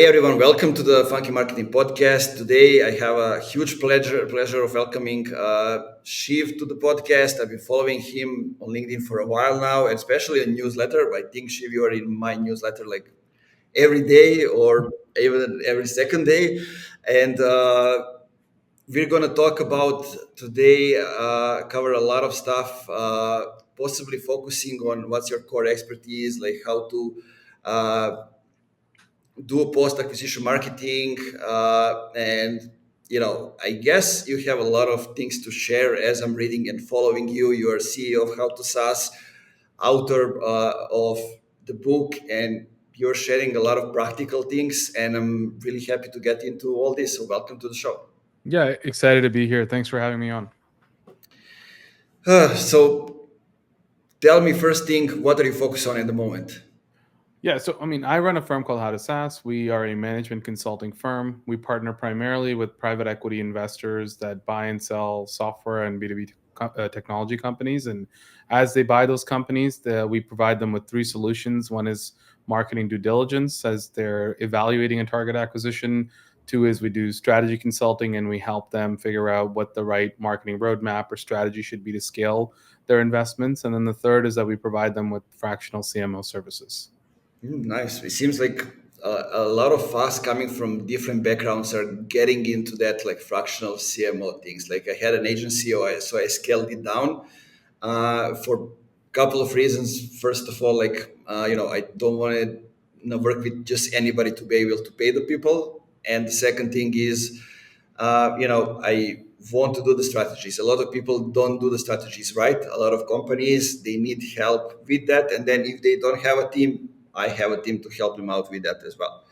Hey everyone, welcome to the Funky Marketing Podcast. Today I have a huge pleasure of welcoming Shiv to the podcast. I've been following him on LinkedIn for a while now, especially in newsletter. I think Shiv, you are in my newsletter like every day or even every second day. And we're going to talk about today, cover a lot of stuff, possibly focusing on what's your core expertise, like how to do post-acquisition marketing, and I guess you have a lot of things to share. As I'm reading and following you, you are CEO of How to SaaS, author of the book, and you're sharing a lot of practical things, and I'm really happy to get into all this. So welcome to the show. Yeah, excited to be here. Thanks for having me on. So tell me, first thing, what are you focused on at the moment? Yeah, so I run a firm called How to SaaS. We are a management consulting firm. We partner primarily with private equity investors that buy and sell software and B2B technology companies. And as they buy those companies, we provide them with three solutions. One is marketing due diligence as they're evaluating a target acquisition. Two is we do strategy consulting and we help them figure out what the right marketing roadmap or strategy should be to scale their investments. And then the third is that we provide them with fractional CMO services. Nice. It seems like a lot of us coming from different backgrounds are getting into that like fractional CMO things. Like I had an agency, so I scaled it down for a couple of reasons. First of all, I don't want to work with just anybody to be able to pay the people. And the second thing is, I want to do the strategies. A lot of people don't do the strategies right. A lot of companies, they need help with that. And then if they don't have a team, I have a team to help them out with that as well.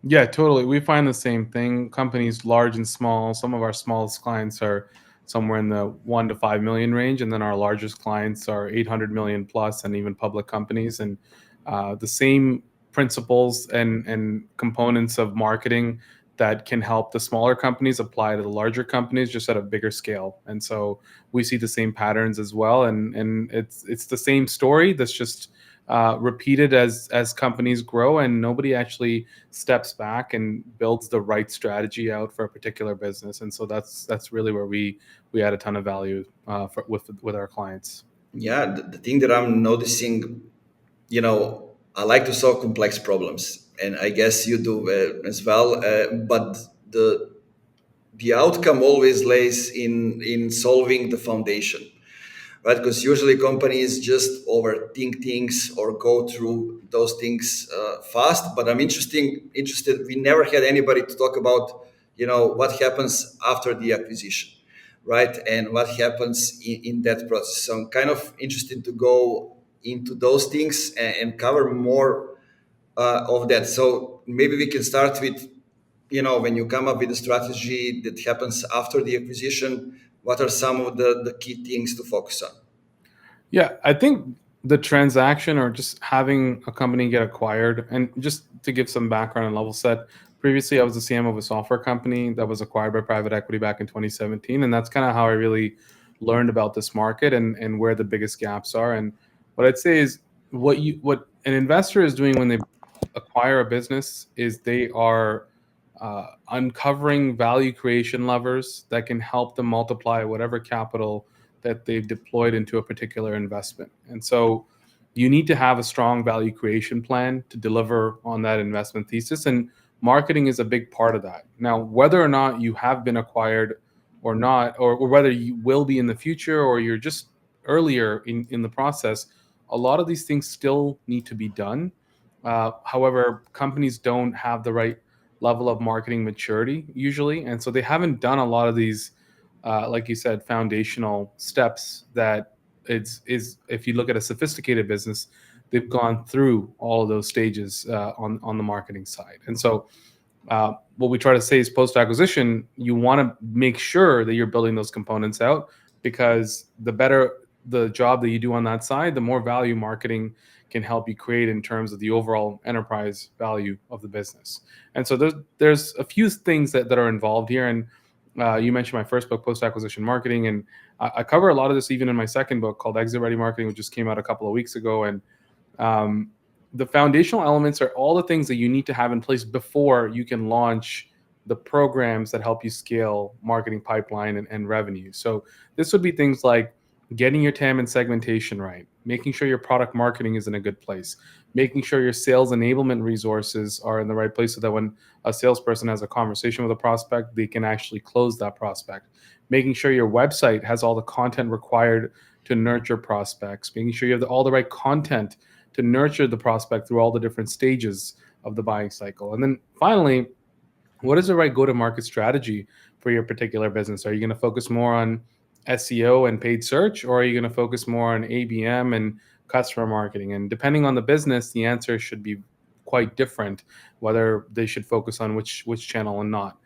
Yeah, totally. We find the same thing. Companies large and small. Some of our smallest clients are somewhere in the 1 to 5 million range, and then our largest clients are 800 million plus, and even public companies. And the same principles and components of marketing that can help the smaller companies apply to the larger companies, just at a bigger scale. And so we see the same patterns as well, and it's the same story that's just repeated as companies grow, and nobody actually steps back and builds the right strategy out for a particular business. And so that's really where we add a ton of value with our clients. Yeah, the thing that I'm noticing, I like to solve complex problems, and I guess you do as well. But the outcome always lays in solving the foundation, right? Because usually companies just overthink things or go through those things fast. But I'm interested. We never had anybody to talk about, what happens after the acquisition, right? And what happens in that process. So I'm kind of interested to go into those things and cover more of that. So maybe we can start with, when you come up with a strategy that happens after the acquisition, what are some of the key things to focus on? Yeah, I think the transaction or just having a company get acquired, and just to give some background and level set, previously I was the CM of a software company that was acquired by private equity back in 2017. And that's kind of how I really learned about this market and where the biggest gaps are. And what I'd say is what an investor is doing when they acquire a business is they are uncovering value creation levers that can help them multiply whatever capital that they've deployed into a particular investment. And so you need to have a strong value creation plan to deliver on that investment thesis. And marketing is a big part of that. Now, whether or not you have been acquired or not, or whether you will be in the future or you're just earlier in the process, a lot of these things still need to be done. However, companies don't have the right level of marketing maturity usually. And so they haven't done a lot of these like you said, foundational steps that is if you look at a sophisticated business, they've gone through all of those stages on the marketing side. And so what we try to say is post acquisition, you want to make sure that you're building those components out, because the better the job that you do on that side, the more value marketing can help you create in terms of the overall enterprise value of the business. And so there's a few things that are involved here. And you mentioned my first book, Post Acquisition Marketing, and I cover a lot of this even in my second book called Exit Ready Marketing, which just came out a couple of weeks ago. And the foundational elements are all the things that you need to have in place before you can launch the programs that help you scale marketing pipeline and revenue. So this would be things like getting your TAM and segmentation right, making sure your product marketing is in a good place, making sure your sales enablement resources are in the right place so that when a salesperson has a conversation with a prospect, they can actually close that prospect, making sure your website has all the content required to nurture prospects, making sure you have all the right content to nurture the prospect through all the different stages of the buying cycle. And then finally, what is the right go-to-market strategy for your particular business? Are you going to focus more on SEO and paid search, or are you going to focus more on ABM and customer marketing? And depending on the business, the answer should be quite different, whether they should focus on which channel and not.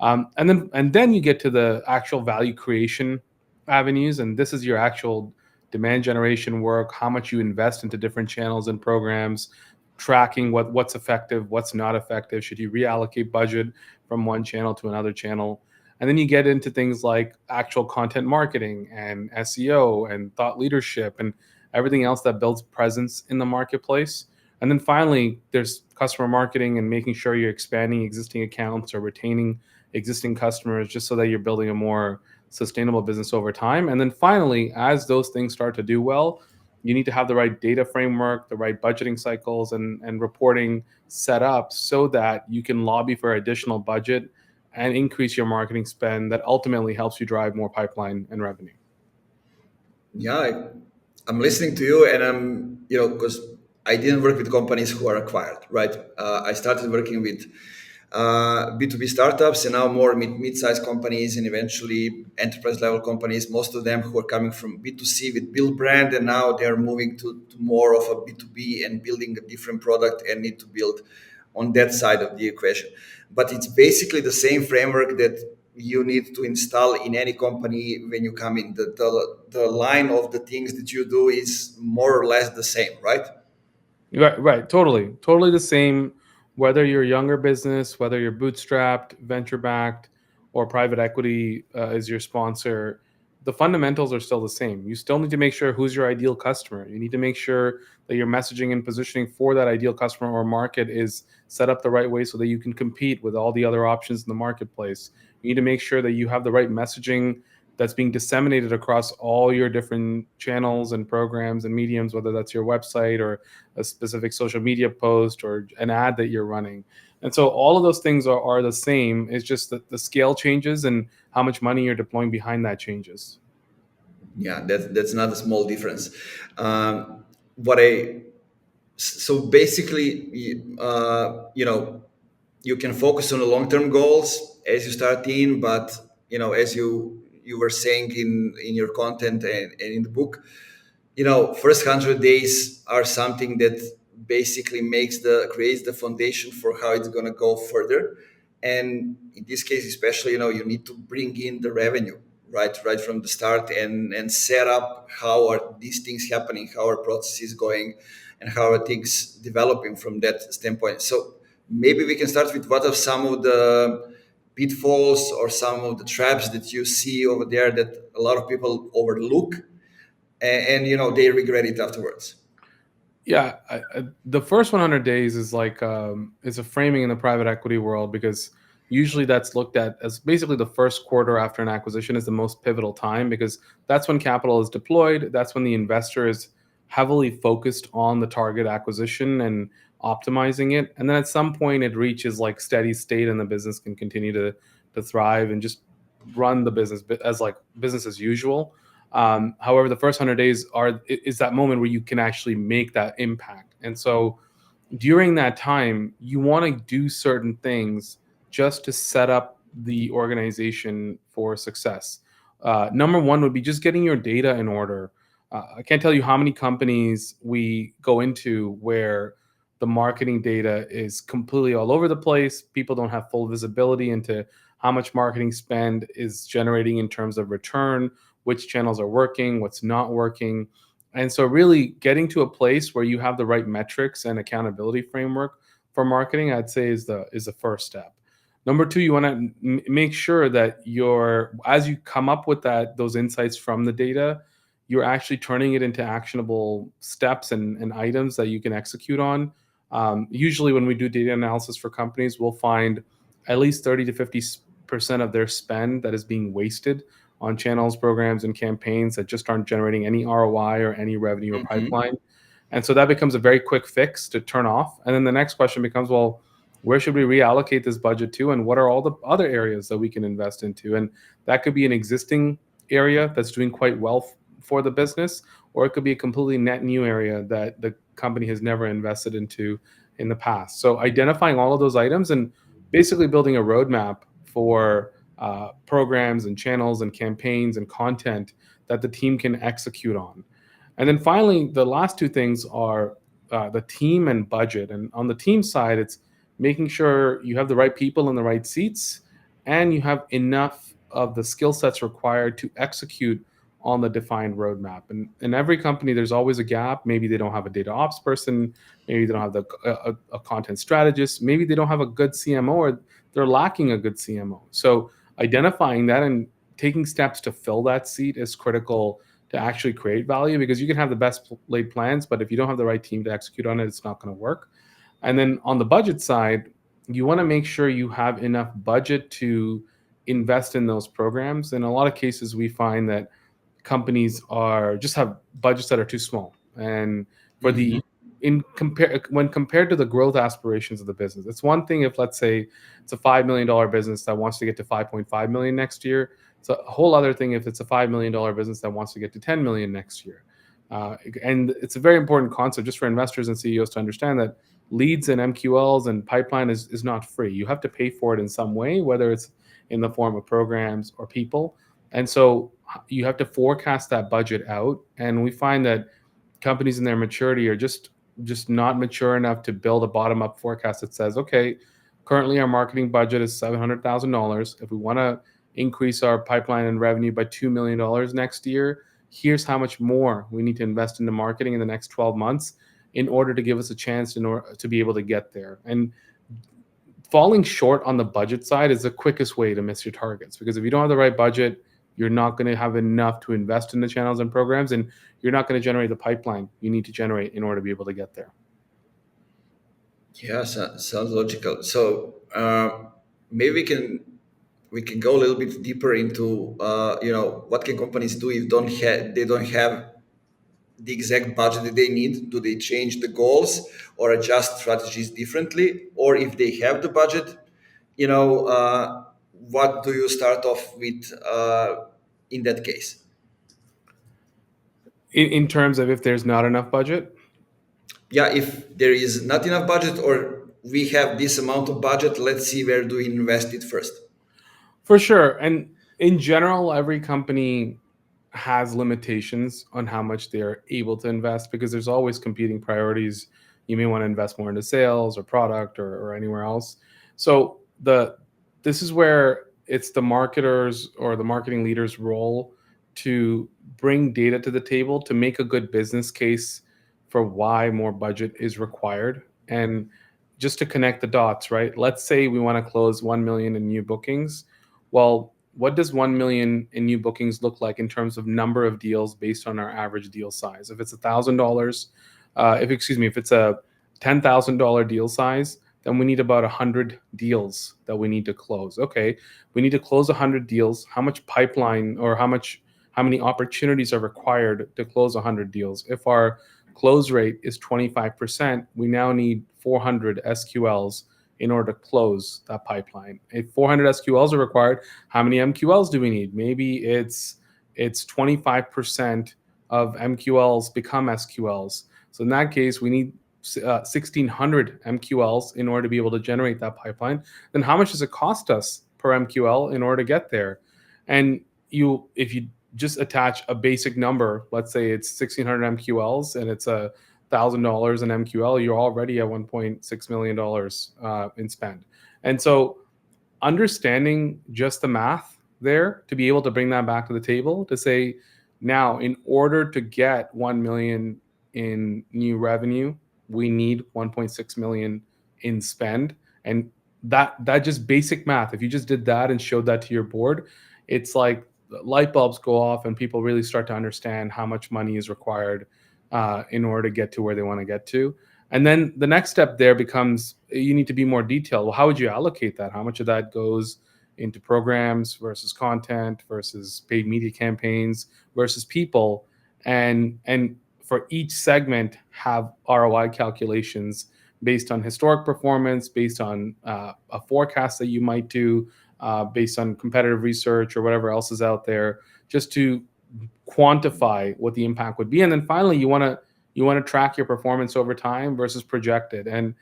And then you get to the actual value creation avenues, and this is your actual demand generation work, how much you invest into different channels and programs, tracking what's effective, what's not effective, should you reallocate budget from one channel to another channel. And then you get into things like actual content marketing and SEO and thought leadership and everything else that builds presence in the marketplace. And then finally, there's customer marketing and making sure you're expanding existing accounts or retaining existing customers just so that you're building a more sustainable business over time. And then finally, as those things start to do well, you need to have the right data framework, the right budgeting cycles and reporting set up so that you can lobby for additional budget and increase your marketing spend that ultimately helps you drive more pipeline and revenue. Yeah, I'm listening to you, and because I didn't work with companies who are acquired, right? I started working with B2B startups, and now more mid-sized companies, and eventually enterprise level companies. Most of them who are coming from B2C with build brand, and now they are moving to more of a B2B and building a different product and need to build on that side of the equation. But it's basically the same framework that you need to install in any company when you come in. The line of the things that you do is more or less the same, right? Right, totally the same. Whether you're a younger business, whether you're bootstrapped, venture backed, or private equity is your sponsor, the fundamentals are still the same. You still need to make sure who's your ideal customer. You need to make sure that your messaging and positioning for that ideal customer or market is set up the right way so that you can compete with all the other options in the marketplace. You need to make sure that you have the right messaging that's being disseminated across all your different channels and programs and mediums, whether that's your website or a specific social media post or an ad that you're running. And so all of those things are the same. It's just that the scale changes and how much money you're deploying behind that changes. Yeah, that's not a small difference. What I So basically, you can focus on the long-term goals as you start in, but as you were saying in your content and in the book, first 100 days are something that basically creates the foundation for how it's going to go further. And in this case especially, you need to bring in the revenue right from the start, and set up how are these things happening, how are processes going, and how are things developing from that standpoint. So maybe we can start with what are some of the pitfalls or some of the traps that you see over there that a lot of people overlook, and they regret it afterwards. Yeah, the first 100 days is like is a framing in the private equity world because usually that's looked at as basically the first quarter after an acquisition is the most pivotal time because that's when capital is deployed. That's when the investor is heavily focused on the target acquisition and optimizing it. And then at some point it reaches like steady state and the business can continue to thrive and just run the business as like business as usual. However, the first 100 days is that moment where you can actually make that impact. And so during that time, you want to do certain things just to set up the organization for success. Number one would be just getting your data in order. I can't tell you how many companies we go into where the marketing data is completely all over the place. People don't have full visibility into how much marketing spend is generating in terms of return, which channels are working, what's not working. And so really getting to a place where you have the right metrics and accountability framework for marketing, I'd say is the first step. Number two, you want to make sure that as you come up with those insights from the data, you're actually turning it into actionable steps and items that you can execute on. Usually, when we do data analysis for companies, we'll find at least 30 to 50% of their spend that is being wasted on channels, programs, and campaigns that just aren't generating any ROI or any revenue or Mm-hmm. pipeline. And so that becomes a very quick fix to turn off. And then the next question becomes, well, where should we reallocate this budget to? And what are all the other areas that we can invest into? And that could be an existing area that's doing quite well for the business, or it could be a completely net new area that the company has never invested into in the past. So identifying all of those items and basically building a roadmap for programs and channels and campaigns and content that the team can execute on. And then finally, the last two things are the team and budget. And on the team side, it's making sure you have the right people in the right seats and you have enough of the skill sets required to execute on the defined roadmap. And in every company, there's always a gap. Maybe they don't have a data ops person. Maybe they don't have a content strategist. Maybe they don't have a good CMO, or they're lacking a good CMO. So identifying that and taking steps to fill that seat is critical to actually create value, because you can have the best laid plans, but if you don't have the right team to execute on it, it's not going to work. And then on the budget side, you want to make sure you have enough budget to invest in those programs. In a lot of cases, we find that companies are just have budgets that are too small, and for Mm-hmm. the in compare when compared to the growth aspirations of the business, it's one thing if, let's say, it's a $5 million business that wants to get to 5.5 million next year. It's a whole other thing if it's a $5 million business that wants to get to 10 million next year. And it's a very important concept just for investors and CEOs to understand that leads and MQLs and pipeline is not free. You have to pay for it in some way, whether it's in the form of programs or people. And so you have to forecast that budget out. And we find that companies in their maturity are just not mature enough to build a bottom up forecast that says, okay, currently our marketing budget is $700,000. If we want to increase our pipeline and revenue by $2 million next year, here's how much more we need to invest into marketing in the next 12 months in order to give us a chance in order to be able to get there. And falling short on the budget side is the quickest way to miss your targets, because if you don't have the right budget, you're not going to have enough to invest in the channels and programs, and you're not going to generate the pipeline you need to generate in order to be able to get there. Yeah, sounds logical. So maybe we can go a little bit deeper into what can companies do if they don't have the exact budget that they need. Do they change the goals or adjust strategies differently? Or if they have the budget, what do you start off with in that case? In terms of if there's not enough budget, Yeah, if there is not enough budget, or we have this amount of budget, let's see where do we invest it first. for sure. And in general, every company has limitations on how much they're able to invest, because there's always competing priorities. You may want to invest more into sales or product or anywhere else. So this is where it's the marketers or the marketing leaders' role to bring data to the table to make a good business case for why more budget is required. And just to connect the dots, right? Let's say we want to close 1 million in new bookings. Well, what does 1 million in new bookings look like in terms of number of deals based on our average deal size? If it's $1,000, if it's a $10,000 deal size, then we need about 100 deals that we need to close. Okay, we need to close 100 deals. How much pipeline, or how many opportunities are required to close 100 deals? If our close rate is 25%, we now need 400 SQLs in order to close that pipeline. If 400 SQLs are required, how many MQLs do we need? Maybe it's 25% of MQLs become SQLs. So in that case, we need 1,600 MQLs in order to be able to generate that pipeline. Then how much does it cost us per MQL in order to get there? And if you just attach a basic number, let's say it's 1,600 MQLs and it's $1,000 in MQL, you're already at $1.6 million in spend. And so understanding just the math there to be able to bring that back to the table to say, now, in order to get 1 million in new revenue, we need 1.6 million in spend. And that just basic math, if you just did that and showed that to your board, it's like light bulbs go off and people really start to understand how much money is required in order to get to where they want to get to. And then the next step there becomes you need to be more detailed. Well, how would you allocate that? How much of that goes into programs versus content versus paid media campaigns versus people? And for each segment, have ROI calculations based on historic performance, based on a forecast that you might do, based on competitive research or whatever else is out there, just to quantify what the impact would be. And then finally, you want to track your performance over time versus projected. And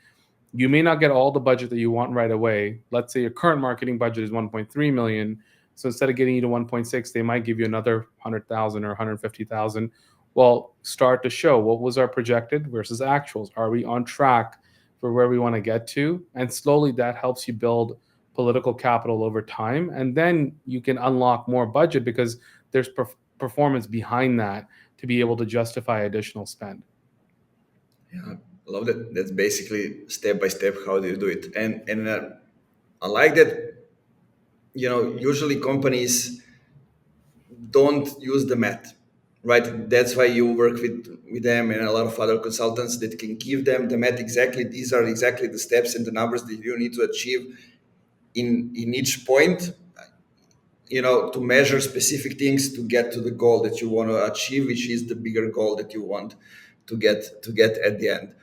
you may not get all the budget that you want right away. Let's say your current marketing budget is 1.3 million. So instead of getting you to 1.6, they might give you another 100,000 or 150,000. Well, start to show what was our projected versus actuals. Are we on track for where we want to get to? And slowly that helps you build political capital over time. And then you can unlock more budget because there's performance behind that to be able to justify additional spend. Yeah, I love that. That's basically step by step how do you do it, and I like that. Usually companies don't use the math, right? That's why you work with them and a lot of other consultants that can give them the math exactly. These are exactly the steps and the numbers that you need to achieve in each point, to measure specific things to get to the goal that you want to achieve, which is the bigger goal that you want to get at the end.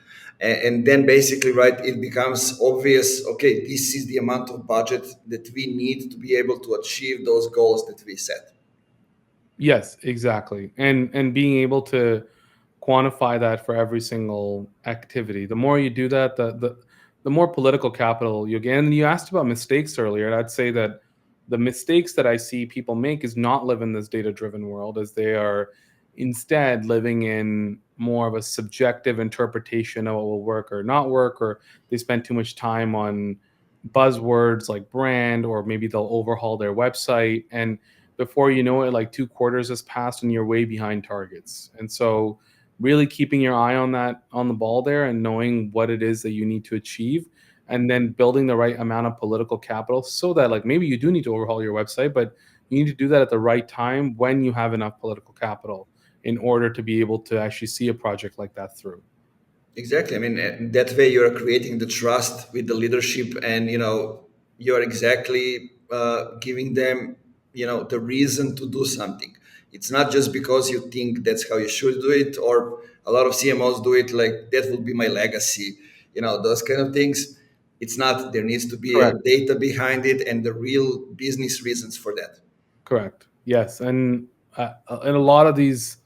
And then basically, right, it becomes obvious, okay, this is the amount of budget that we need to be able to achieve those goals that we set. Yes, exactly. And being able to quantify that for every single activity. The more you do that, the more political capital you get. And you asked about mistakes earlier, and I'd say that the mistakes that I see people make is not live in this data-driven world, as they are instead living in more of a subjective interpretation of what will work or not work, or they spend too much time on buzzwords like brand, or maybe they'll overhaul their website, and before you know it, like 2 quarters has passed and you're way behind targets. And so really keeping your eye on that, on the ball there, and knowing what it is that you need to achieve, and then building the right amount of political capital so that, like, maybe you do need to overhaul your website, but you need to do that at the right time when you have enough political capital in order to be able to actually see a project like that through. Exactly. I mean, that way you're creating the trust with the leadership, and you're exactly giving them, the reason to do something. It's not just because you think that's how you should do it, or a lot of CMOs do it like that will be my legacy. Those kind of things. It's not. There needs to be a Correct. data behind it and the real business reasons for that. Correct. Yes. And a lot of these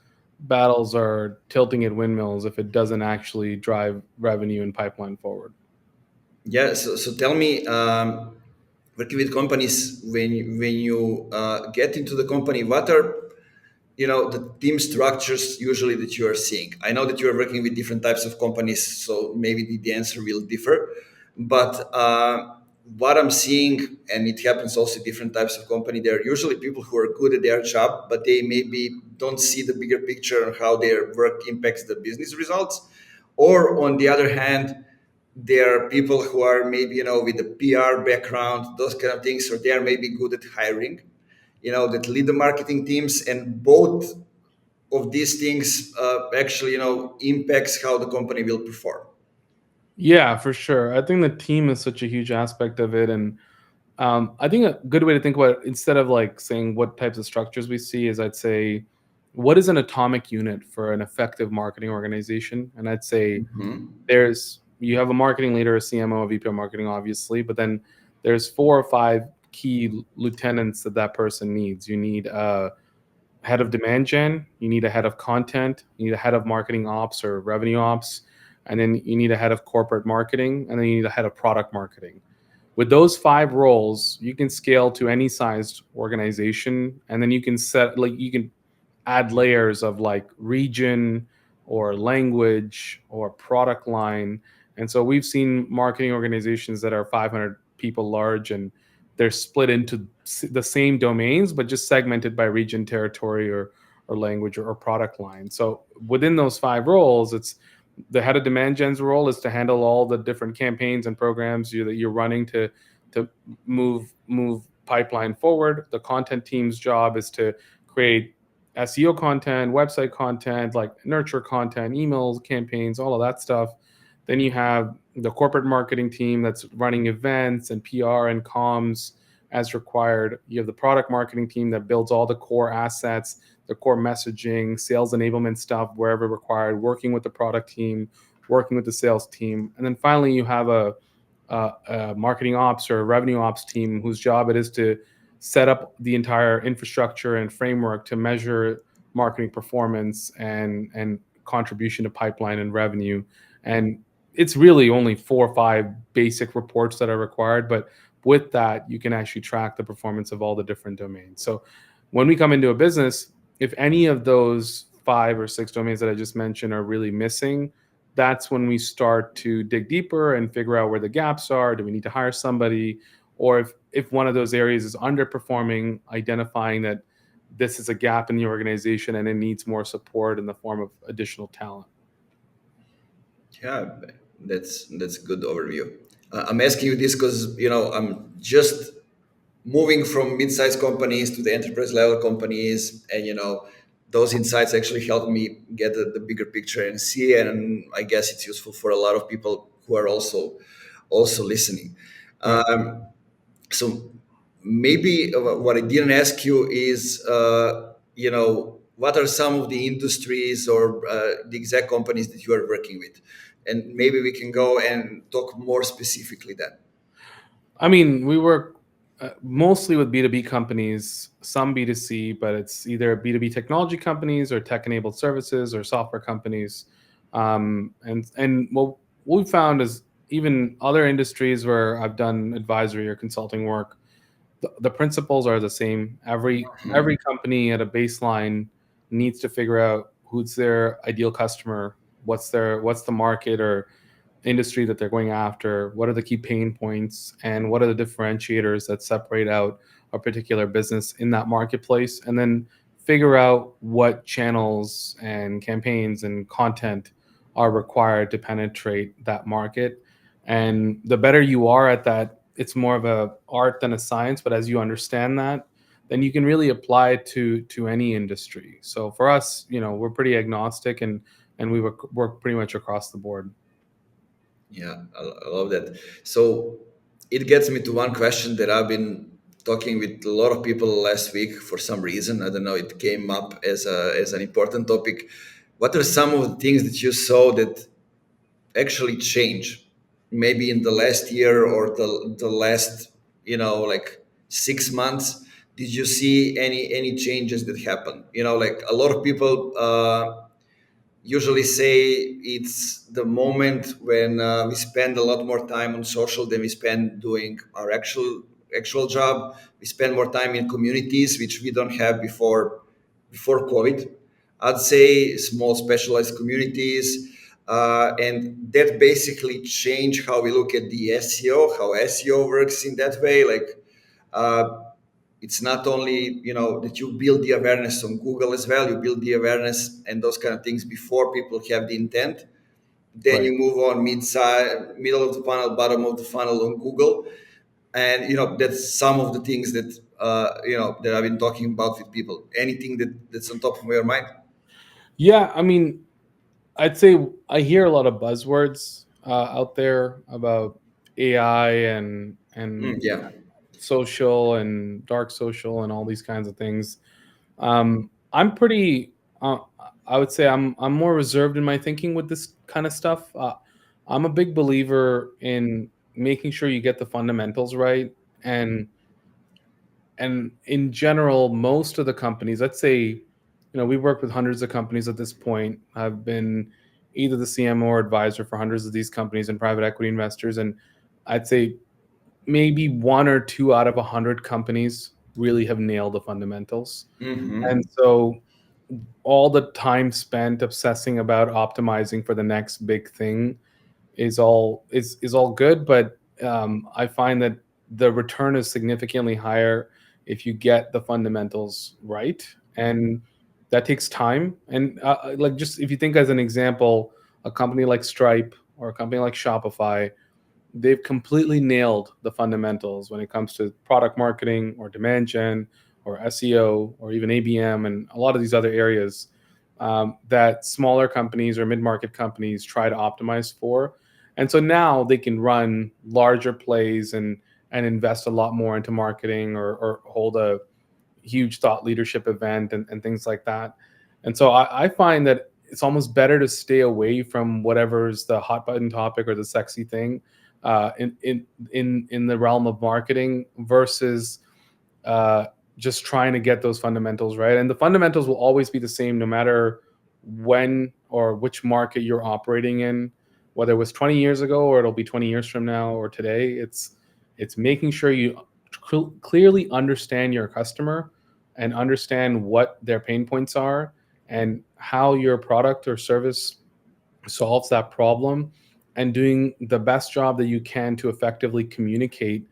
battles are tilting at windmills if it doesn't actually drive revenue and pipeline forward. Yeah. So tell me, working with companies, when you get into the company, what are the team structures usually that you are seeing? I know that you are working with different types of companies, so maybe the answer will differ. But what I'm seeing, and it happens also in different types of company, there are usually people who are good at their job, but they maybe don't see the bigger picture on how their work impacts the business results. Or on the other hand, there are people who are maybe with a PR background, those kind of things, or they are maybe good at hiring, that lead the marketing teams, and both of these things actually impacts how the company will perform. Yeah, for sure. I think the team is such a huge aspect of it. And I think a good way to think about it, instead of like saying what types of structures we see, is I'd say, what is an atomic unit for an effective marketing organization? And I'd say you have a marketing leader, a CMO, a VP of marketing, obviously, but then there's 4 or 5 key lieutenants that person needs. You need a head of demand gen, you need a head of content, you need a head of marketing ops or revenue ops, and then you need a head of corporate marketing, and then you need a head of product marketing. With those 5 roles, you can scale to any sized organization, and then you can add layers of like region or language or product line. And so we've seen marketing organizations that are 500 people large, and they're split into the same domains, but just segmented by region, territory, or language, or product line. So within those 5 roles, it's the head of demand gen's role is to handle all the different campaigns and programs that you're running to move pipeline forward. The content team's job is to create SEO content, website content, like nurture content, emails, campaigns, all of that stuff. Then you have the corporate marketing team that's running events and PR and comms as required. You have the product marketing team that builds all the core assets, the core messaging, sales enablement stuff wherever required, working with the product team, working with the sales team. And then finally, you have a marketing ops or a revenue ops team whose job it is to set up the entire infrastructure and framework to measure marketing performance and contribution to pipeline and revenue. And it's really only 4 or 5 basic reports that are required, but with that you can actually track the performance of all the different domains. So when we come into a business, if any of those 5 or 6 domains that I just mentioned are really missing, that's when we start to dig deeper and figure out where the gaps are. Do we need to hire somebody? Or if one of those areas is underperforming, identifying that this is a gap in the organization and it needs more support in the form of additional talent. Yeah, that's a good overview. I'm asking you this because I'm just moving from mid-sized companies to the enterprise level companies, and those insights actually help me get the bigger picture and see, and I guess it's useful for a lot of people who are also listening. Right. So maybe what I didn't ask you is, what are some of the industries or the exact companies that you are working with, and maybe we can go and talk more specifically then. I mean, we work mostly with B2B companies, some B2C, but it's either B2B technology companies or tech-enabled services or software companies. And what we found is even other industries where I've done advisory or consulting work, the principles are the same. Every company at a baseline needs to figure out who's their ideal customer, what's the market or industry that they're going after, what are the key pain points, and what are the differentiators that separate out a particular business in that marketplace, and then figure out what channels and campaigns and content are required to penetrate that market. And the better you are at that, it's more of a art than a science, but as you understand that, then you can really apply it to any industry. So for us, we're pretty agnostic, and we work pretty much across the board. Yeah, I love that. So it gets me to one question that I've been talking with a lot of people last week for some reason. I don't know, it came up as an important topic. What are some of the things that you saw that actually change maybe in the last year or the last, like 6 months? Did you see any changes that happened? Like a lot of people usually say it's the moment when we spend a lot more time on social than we spend doing our actual job. We spend more time in communities which we don't have before COVID. I'd say small specialized communities, and that basically changed how we look at the SEO, how SEO works in that way. Like uh, it's not only that you build the awareness on Google as well, you build the awareness and those kind of things before people have the intent. Then Right. you move on middle of the funnel, bottom of the funnel on Google. And that's some of the things that that I've been talking about with people. Anything that's on top of your mind? Yeah, I mean, I'd say I hear a lot of buzzwords out there about AI and Yeah. social and dark social and all these kinds of things. I'm pretty. I would say I'm more reserved in my thinking with this kind of stuff. I'm a big believer in making sure you get the fundamentals right, and in general, most of the companies, let's say, we've worked with hundreds of companies at this point. I've been either the CMO or advisor for hundreds of these companies and private equity investors, and I'd say maybe 1 or 2 out of 100 companies really have nailed the fundamentals. And Mm-hmm. so all the time spent obsessing about optimizing for the next big thing is all good, but I find that the return is significantly higher if you get the fundamentals right, and that takes time. And like, just if you think as an example, a company like Stripe or a company like Shopify, they've completely nailed the fundamentals when it comes to product marketing or demand gen or SEO or even ABM and a lot of these other areas that smaller companies or mid-market companies try to optimize for. And so now they can run larger plays and invest a lot more into marketing or hold a huge thought leadership event and things like that. And so I find that it's almost better to stay away from whatever's the hot button topic or the sexy thing in the realm of marketing versus uh, just trying to get those fundamentals right. And the fundamentals will always be the same no matter when or which market you're operating in, whether it was 20 years ago or it'll be 20 years from now or today. It's making sure you clearly understand your customer and understand what their pain points are and how your product or service solves that problem, and doing the best job that you can to effectively communicate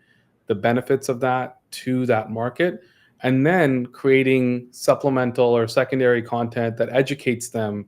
the benefits of that to that market, and then creating supplemental or secondary content that educates them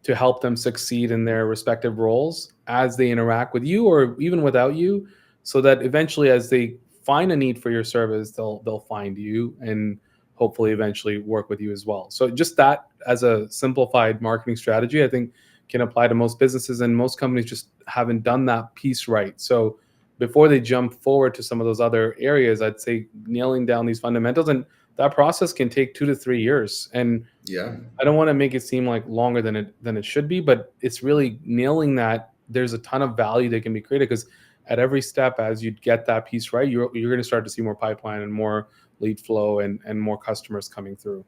to help them succeed in their respective roles as they interact with you or even without you, so that eventually as they find a need for your service, they'll find you and hopefully eventually work with you as well. So just that as a simplified marketing strategy, I think can apply to most businesses, and most companies just haven't done that piece right. So before they jump forward to some of those other areas, I'd say nailing down these fundamentals, and that process can take 2 to 3 years. And Yeah. I don't want to make it seem like longer than it should be, but it's really nailing that. There's a ton of value that can be created because at every step, as you get that piece right, you're going to start to see more pipeline and more lead flow and more customers coming through.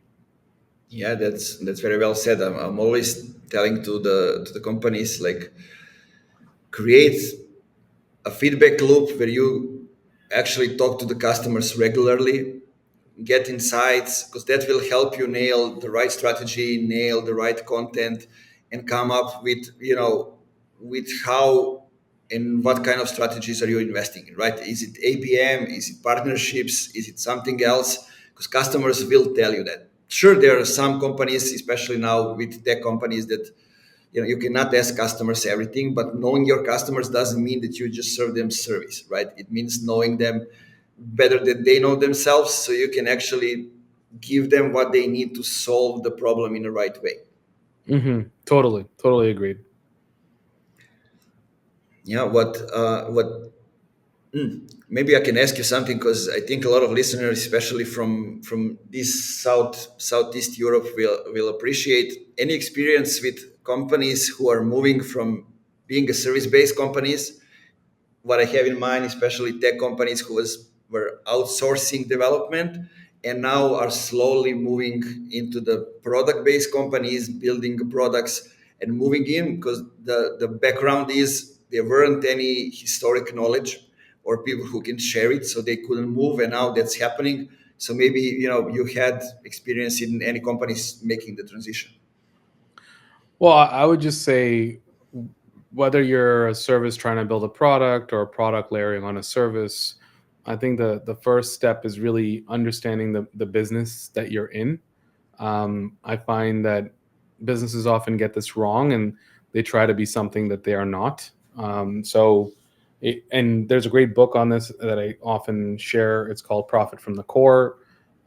Yeah, that's very well said. I'm always telling to the companies, like, create a feedback loop where you actually talk to the customers regularly, get insights, because that will help you nail the right strategy, nail the right content, and come up with, with how and what kind of strategies are you investing in, right? Is it APM? Is it partnerships? Is it something else? Because customers will tell you that. Sure, there are some companies, especially now with tech companies, that you cannot ask customers everything, but knowing your customers doesn't mean that you just serve them service, right? It means knowing them better than they know themselves, so you can actually give them what they need to solve the problem in the right way. Totally agreed. Yeah, maybe I can ask you something, because I think a lot of listeners, especially from this southeast Europe, will appreciate any experience with companies who are moving from being a service based companies. What I have in mind, especially tech companies were outsourcing development and now are slowly moving into the product-based companies, building products and moving in, because the background is there weren't any historic knowledge or people who can share it, so they couldn't move, and now that's happening. So maybe you had experience in any companies making the transition. Well, I would just say whether you're a service trying to build a product or a product layering on a service, I think the first step is really understanding the business that you're in. I find that businesses often get this wrong and they try to be something that they are not. And there's a great book on this that I often share. It's called Profit from the Core.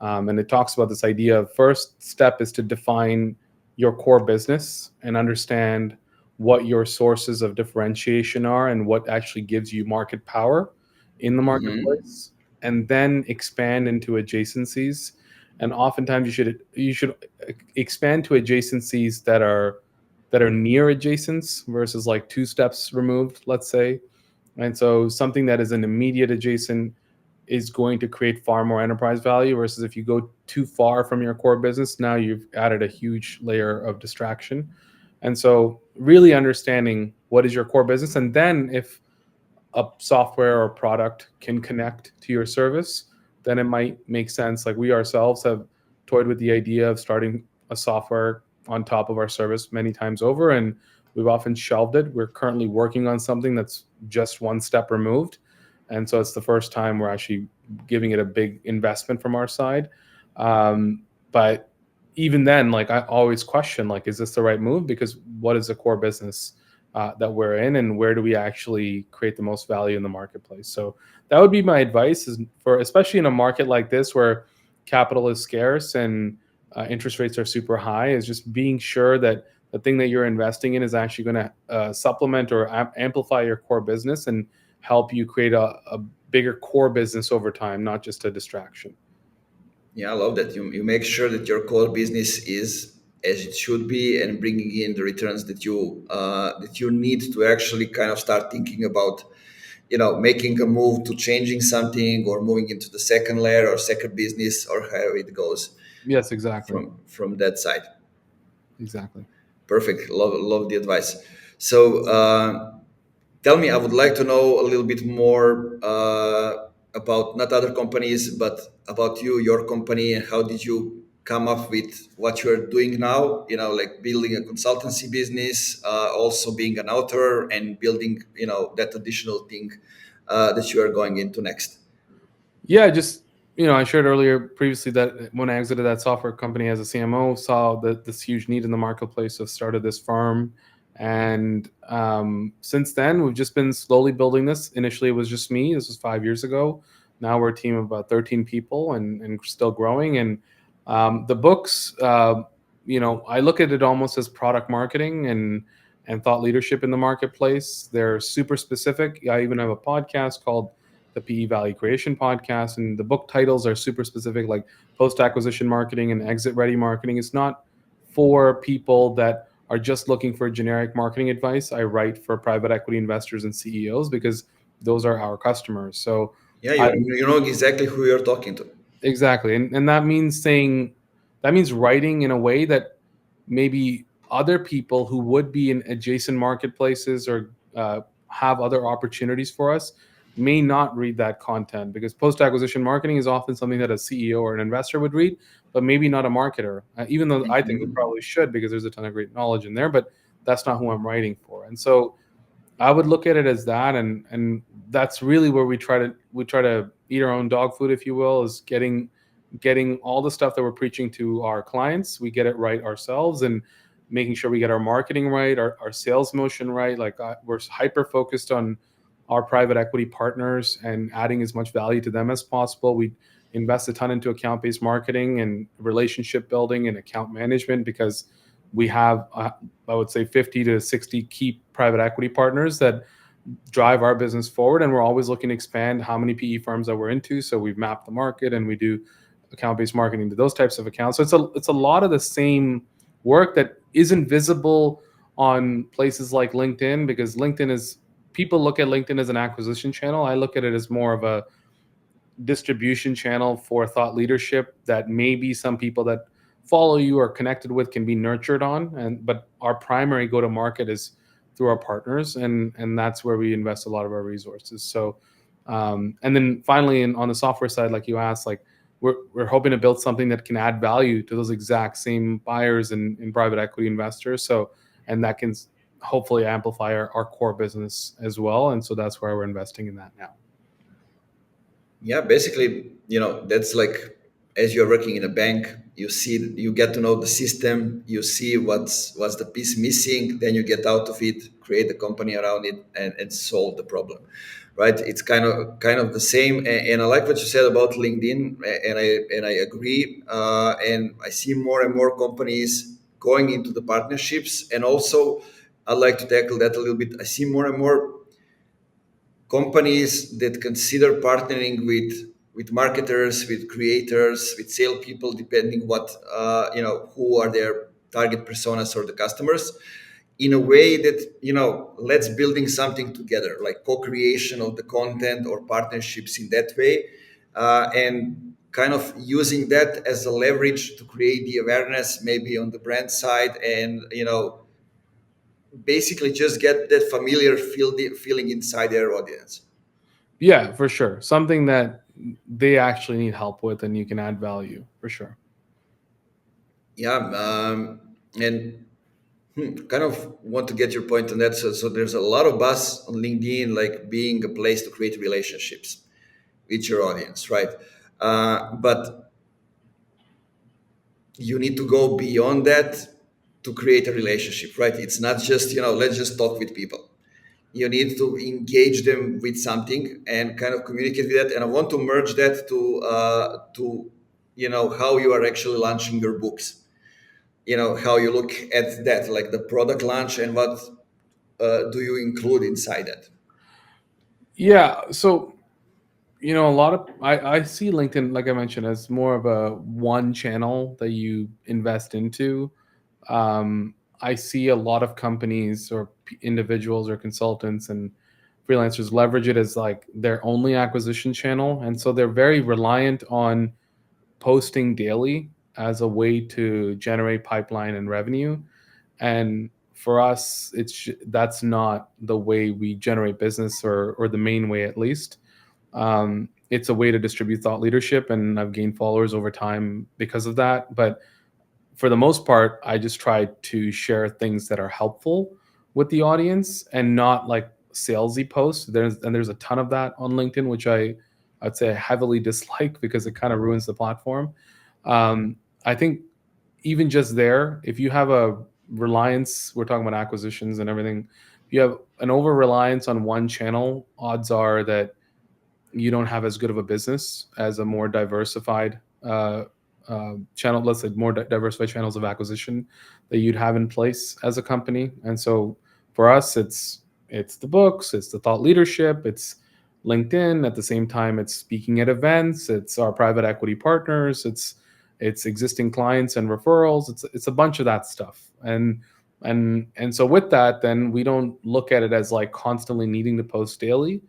And it talks about this idea of first step is to define your core business and understand what your sources of differentiation are and what actually gives you market power in the Hmm. marketplace, and then expand into adjacencies. And oftentimes you should expand to adjacencies that are near adjacents versus like two steps removed, let's say. And so something that is an immediate adjacent is going to create far more enterprise value versus if you go too far from your core business, now you've added a huge layer of distraction. And so really understanding what is your core business, and then if a software or product can connect to your service, then it might make sense. Like we ourselves have toyed with the idea of starting a software on top of our service many times over, and we've often shelved it. We're currently working on something that's just one step removed. And so it's the first time we're actually giving it a big investment from our side. But even then, like I always question, like, is this the right move? Because what is the core business? that we're in, and where do we actually create the most value in the marketplace. So that would be my advice, is for, especially in a market like this where capital is scarce and interest rates are super high, is just being sure that the thing that you're investing in is actually going to supplement or amplify your core business and help you create a bigger core business over time, not just a distraction. Yeah, I love that. You make sure that your core business is as it should be and bringing in the returns that you need to actually kind of start thinking about, making a move to changing something or moving into the second layer or second business or however it goes Yes, exactly. from that side. Exactly. Perfect. Love the advice. So tell me, I would like to know a little bit more about not other companies, but about you, your company, and how did you come up with what you're doing now? Like building a consultancy business, also being an author, and building, that additional thing that you are going into next. Yeah, just I shared earlier previously that when I exited that software company as a CMO, saw that this huge need in the marketplace, so started this firm, and since then we've just been slowly building this. Initially, it was just me. This was 5 years ago. Now we're a team of about 13 people, and still growing. And the books, I look at it almost as product marketing and thought leadership in the marketplace. They're super specific. I even have a podcast called the PE Value Creation podcast, and the book titles are super specific, like post acquisition marketing and exit ready marketing. It's not for people that are just looking for generic marketing advice. I write for private equity investors and CEOs because those are our customers. So Yeah, I, you know exactly who you're talking to. exactly. And that means writing in a way that maybe other people who would be in adjacent marketplaces or have other opportunities for us may not read that content, because post acquisition marketing is often something that a CEO or an investor would read, but maybe not a marketer, even though I think we probably should, because there's a ton of great knowledge in there, but that's not who I'm writing for. And so I would look at it as that, and that's really where we try to eat our own dog food, if you will, is getting all the stuff that we're preaching to our clients. We get it right ourselves, and making sure we get our marketing right, our sales motion right. Like we're hyper focused on our private equity partners and adding as much value to them as possible. We invest a ton into account based marketing and relationship building and account management, because we have I would say 50 to 60 key private equity partners that drive our business forward, and we're always looking to expand how many PE firms that we're into. So we've mapped the market and we do account-based marketing to those types of accounts. So it's a lot of the same work that isn't visible on places like LinkedIn, because LinkedIn is, people look at LinkedIn as an acquisition channel. I look at it as more of a distribution channel for thought leadership that maybe some people that follow you or connected with can be nurtured on, and but our primary go to market is through our partners, and that's where we invest a lot of our resources. So and then finally, on the software side, like you asked, like we're hoping to build something that can add value to those exact same buyers and private equity investors, so and that can hopefully amplify our core business as well. And so that's why we're investing in that now. Yeah, basically, that's like, as you're working in a bank, you get to know the system, you see what's the piece missing, then you get out of it, create the company around it, and solve the problem, right? It's kind of the same. And I like what you said about LinkedIn, and I agree. And I see more and more companies going into the partnerships, and also I'd like to tackle that a little bit. I see more and more companies that consider partnering with marketers, with creators, with salespeople, depending what who are their target personas or the customers, in a way that let's building something together, like co-creation of the content or partnerships in that way, and kind of using that as a leverage to create the awareness, maybe on the brand side, and basically just get that familiar feeling inside their audience. Yeah, for sure. Something that they actually need help with and you can add value, for sure. Yeah, and kind of want to get your point on that. So there's a lot of buzz on LinkedIn, like being a place to create relationships with your audience, right? But you need to go beyond that to create a relationship, right? It's not just, let's just talk with people. You need to engage them with something and kind of communicate with that. And I want to merge that to how you are actually launching your books. How you look at that, like the product launch, and what do you include inside that? Yeah. So, a lot of I see LinkedIn, like I mentioned, as more of a one channel that you invest into. I see a lot of companies or individuals or consultants and freelancers leverage it as like their only acquisition channel. And so they're very reliant on posting daily as a way to generate pipeline and revenue. And for us, that's not the way we generate business, or the main way at least. It's a way to distribute thought leadership, and I've gained followers over time because of that. But for the most part, I just try to share things that are helpful with the audience and not like salesy posts. There's a ton of that on LinkedIn, which I'd say I heavily dislike because it kind of ruins the platform. I think even just there, if you have a reliance, we're talking about acquisitions and everything. If you have an over reliance on one channel, odds are that you don't have as good of a business as a more diversified channel. Let's say more diversified channels of acquisition that you'd have in place as a company. And so for us, it's the books, it's the thought leadership, it's LinkedIn. At the same time, it's speaking at events, it's our private equity partners, it's existing clients and referrals. It's a bunch of that stuff. And so with that, then we don't look at it as like constantly needing to post daily.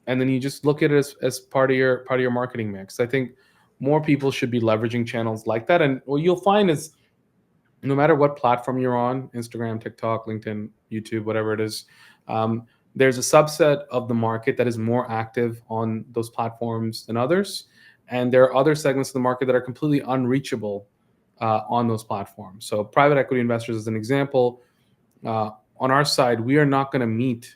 And then you just look at it as part of your marketing mix. I think more people should be leveraging channels like that. And what you'll find is no matter what platform you're on, Instagram, TikTok, LinkedIn, YouTube, whatever it is, um, there's a subset of the market that is more active on those platforms than others. And there are other segments of the market that are completely unreachable on those platforms. So private equity investors, as an example, on our side, we are not going to meet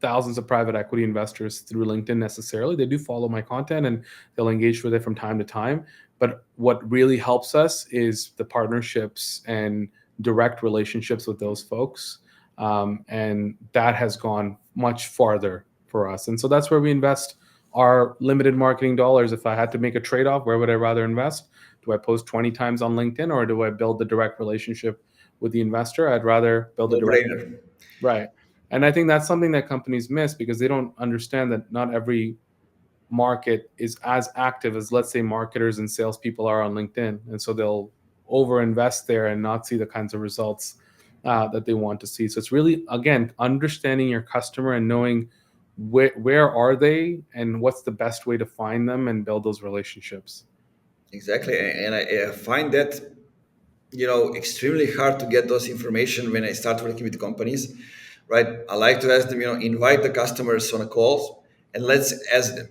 thousands of private equity investors through LinkedIn necessarily. They do follow my content and they'll engage with it from time to time. But what really helps us is the partnerships and direct relationships with those folks. And that has gone much farther for us. And so that's where we invest our limited marketing dollars. If I had to make a trade off, where would I rather invest? Do I post 20 times on LinkedIn, or do I build the direct relationship with the investor? I'd rather build a No direct. brainer. Right. And I think that's something that companies miss because they don't understand that not every market is as active as, let's say, marketers and salespeople are on LinkedIn. And so they'll overinvest there and not see the kinds of results that they want to see. So it's really, again, understanding your customer and knowing where are they and what's the best way to find them and build those relationships. Exactly. And I find that extremely hard to get those information when I start working with companies, right? I like to ask them, invite the customers on a call and let's ask them,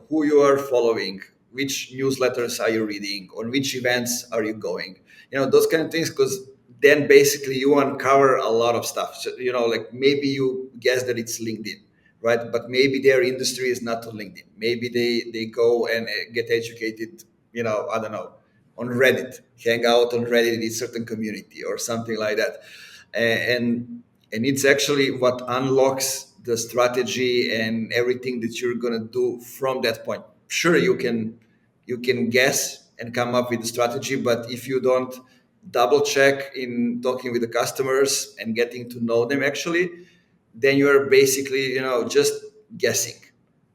who you are following, which newsletters are you reading, on which events are you going, those kind of things, because then basically you uncover a lot of stuff. So, like maybe you guess that it's LinkedIn, right? But maybe their industry is not on LinkedIn. Maybe they go and get educated, I don't know, on Reddit, hang out on Reddit in a certain community or something like that. And it's actually what unlocks the strategy and everything that you're gonna do from that point. Sure, you can guess and come up with a strategy, but if you don't double check in talking with the customers and getting to know them actually, then you're basically just guessing,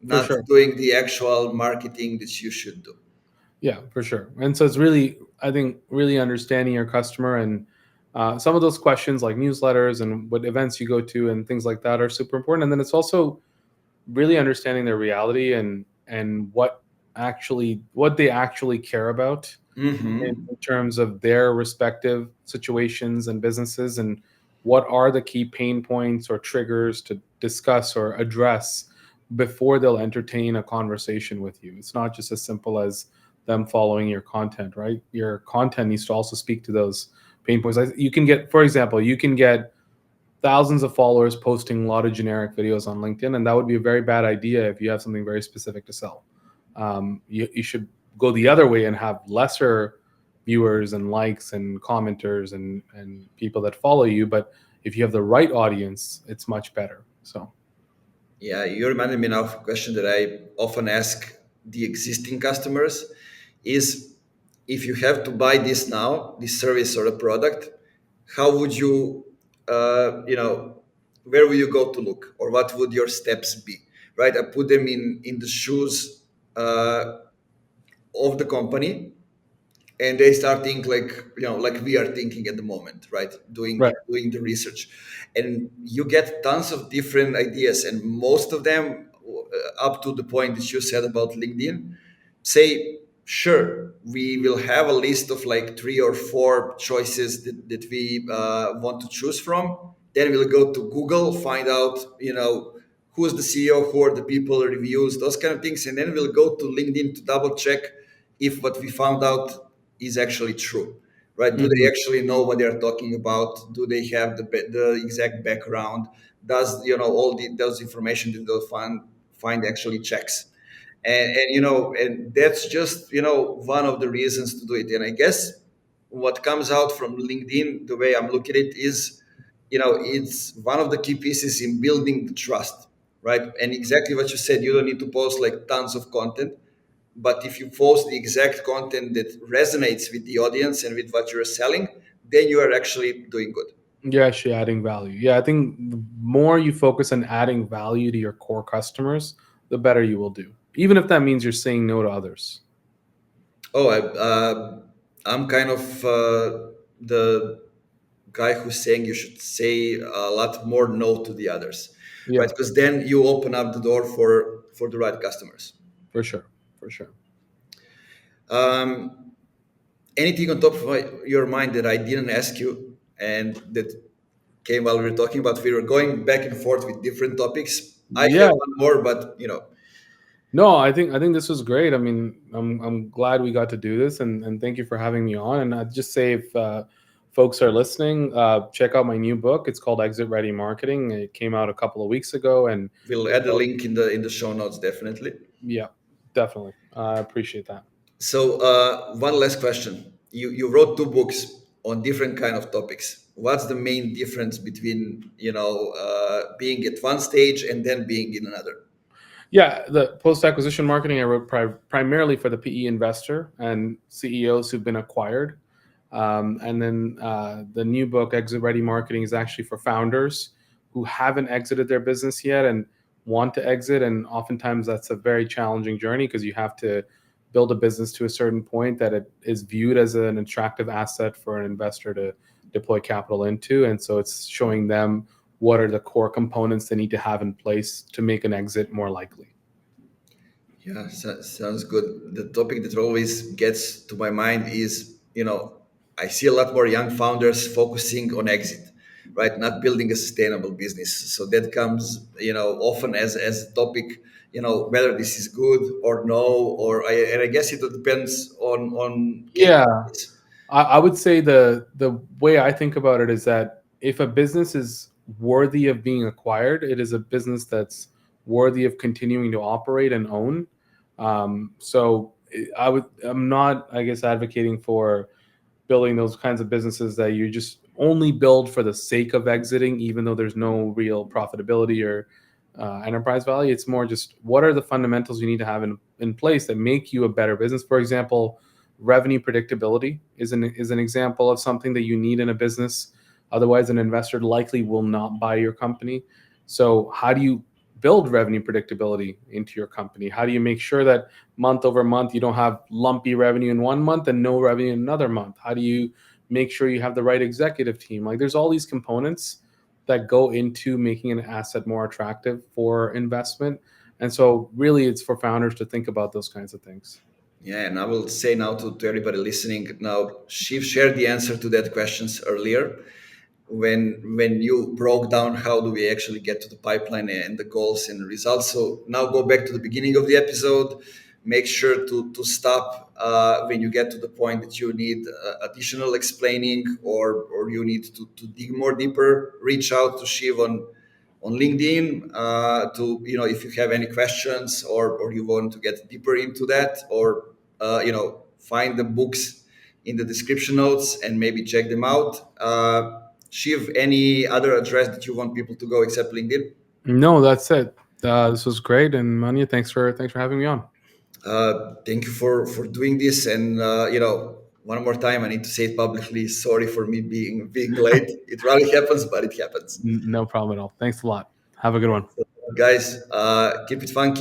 For not sure. doing the actual marketing that you should do. Yeah, for sure. And so it's really, I think, really understanding your customer and some of those questions like newsletters and what events you go to and things like that are super important. And then it's also really understanding their reality and what they actually care about Hmm. in terms of their respective situations and businesses, and what are the key pain points or triggers to discuss or address before they'll entertain a conversation with you. It's not just as simple as them following your content, right? Your content needs to also speak to those pain points. You can get, for example, you can get thousands of followers posting a lot of generic videos on LinkedIn, and that would be a very bad idea if you have something very specific to sell. You should go the other way and have lesser viewers and likes and commenters and people that follow you. But if you have the right audience, it's much better. So Yeah, you reminded me now of a question that I often ask the existing customers is, if you have to buy this now, this service or a product, how would you, where will you go to look, or what would your steps be, right? I put them in the shoes of the company, and they start thinking like, like we are thinking at the moment, right? doing right. doing the research, and you get tons of different ideas, and most of them, up to the point that you said about LinkedIn, say, sure, we will have a list of like 3 or 4 choices that we want to choose from. Then we'll go to Google, find out, who's the CEO, who are the people, reviews, those kind of things, and then we'll go to LinkedIn to double check if what we found out is actually true, right? Do they Mhm. actually know what they're talking about? Do they have the exact background? Does, all those information that they'll find actually checks? And and that's just, one of the reasons to do it. And I guess what comes out from LinkedIn, the way I'm looking at it, is, it's one of the key pieces in building the trust, right? And exactly what you said, you don't need to post like tons of content, but if you post the exact content that resonates with the audience and with what you're selling, then you are actually doing good. You're actually adding value. Yeah, I think the more you focus on adding value to your core customers, the better you will do. Even if that means you're saying no to others. Oh, I'm kind of the guy who's saying you should say a lot more no to the others, Yeah, right? Because then you open up the door for the right customers. for sure. For sure. Um, Anything on top of your mind that I didn't ask you and that came while we were talking about? We were going back and forth with different topics. I have Yeah. one more, but No, I think this was great. I mean, I'm glad we got to do this, and thank you for having me on. And I'd just say if folks are listening, check out my new book. It's called Exit Ready Marketing. It came out a couple of weeks ago, and we'll add a link in the show notes, definitely. yeah, definitely, I appreciate that. So, one last question. You wrote 2 books on different kind of topics. What's the main difference between, being at one stage and then being in another? Yeah, the post acquisition marketing I wrote primarily for the PE investor and CEOs who've been acquired. And then the new book, Exit Ready Marketing, is actually for founders who haven't exited their business yet and want to exit. And oftentimes that's a very challenging journey because you have to build a business to a certain point that it is viewed as an attractive asset for an investor to deploy capital into. And so it's showing them what are the core components they need to have in place to make an exit more likely. Yeah, sounds good. The topic that always gets to my mind is, I see a lot more young founders focusing on exit, right? Not building a sustainable business. So that comes, often as a topic, whether this is good or no, and I guess it depends on Yeah, capabilities. I would say the way I think about it is that if a business is worthy of being acquired, it is a business that's worthy of continuing to operate and own. So I'm not, I guess, advocating for building those kinds of businesses that you just only build for the sake of exiting, even though there's no real profitability or enterprise value. It's more just what are the fundamentals you need to have in place that make you a better business. For example, revenue predictability is an example of something that you need in a business. Otherwise, an investor likely will not buy your company. So, how do you build revenue predictability into your company? How do you make sure that month over month you don't have lumpy revenue in one month and no revenue in another month? How do you make sure you have the right executive team? Like, there's all these components that go into making an asset more attractive for investment. And so, really, it's for founders to think about those kinds of things. Yeah, and I will say now to everybody listening, now Shiv shared the answer to that questions earlier when you broke down how do we actually get to the pipeline and the goals and results. So now go back to the beginning of the episode. Make sure to stop when you get to the point that you need additional explaining, or you need to dig more deeper. Reach out to Shiv on LinkedIn, to, if you have any questions, or you want to get deeper into that, or find the books in the description notes and maybe check them out. Shiv, any other address that you want people to go except LinkedIn? No, that's it. This was great, and Manya, thanks for having me on. Thank you for doing this, and one more time, I need to say it publicly. Sorry for me being late. It rarely happens, but it happens. No problem at all. Thanks a lot. Have a good one. Guys, keep it funky.